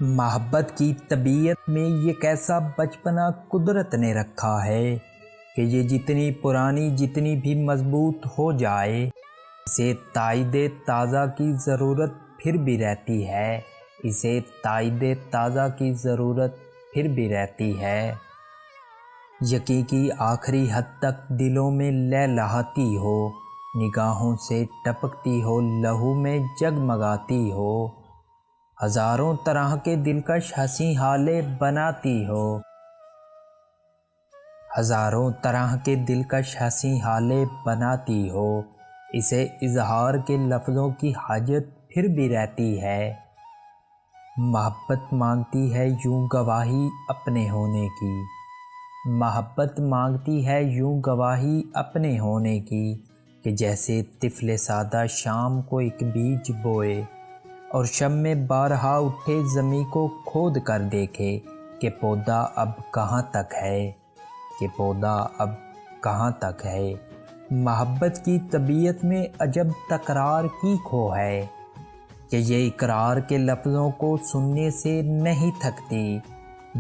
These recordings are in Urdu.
محبت کی طبیعت میں یہ کیسا بچپنا قدرت نے رکھا ہے کہ یہ جتنی پرانی جتنی بھی مضبوط ہو جائے اسے تائید تازہ کی ضرورت پھر بھی رہتی ہے، اسے تائید تازہ کی ضرورت پھر بھی رہتی ہے۔ یقین کی آخری حد تک دلوں میں لہلہاتی ہو، نگاہوں سے ٹپکتی ہو، لہو میں جگمگاتی ہو، ہزاروں طرح کے دلکش ہنسی حالے بناتی ہو، ہزاروں طرح کے دلکش ہنسی حالے بناتی ہو، اسے اظہار کے لفظوں کی حاجت پھر بھی رہتی ہے۔ محبت مانگتی ہے یوں گواہی اپنے ہونے کی، محبت مانگتی ہے یوں گواہی اپنے ہونے کی، کہ جیسے طفل سادہ شام کو ایک بیج بوئے اور شب میں بارہا اٹھے زمیں کو کھود کر دیکھے کہ پودا اب کہاں تک ہے، کہ پودا اب کہاں تک ہے۔ محبت کی طبیعت میں عجب تکرار کی کھو ہے کہ یہ اقرار کے لفظوں کو سننے سے نہیں تھکتی،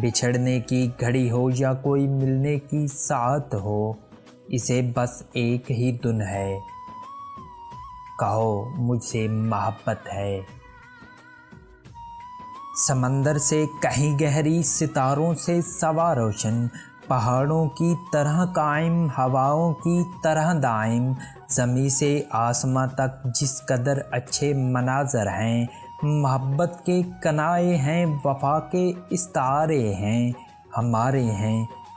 بچھڑنے کی گھڑی ہو یا کوئی ملنے کی ساعت ہو، اسے بس ایک ہی دن ہے، کہو مجھ سے محبت ہے۔ سمندر سے کہیں گہری، ستاروں سے سوا روشن، پہاڑوں کی طرح قائم، ہواؤں کی طرح دائم، زمیں سے آسماں تک جس قدر اچھے مناظر ہیں، محبت کے کنائے ہیں، وفا کے استعارے ہیں،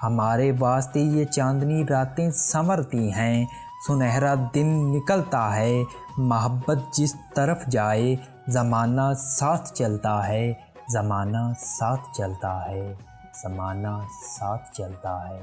ہمارے واسطے یہ چاندنی راتیں سنورتی ہیں، سنہرا دن نکلتا ہے، محبت جس طرف جائے زمانہ ساتھ چلتا ہے، زمانہ ساتھ چلتا ہے، زمانہ ساتھ چلتا ہے۔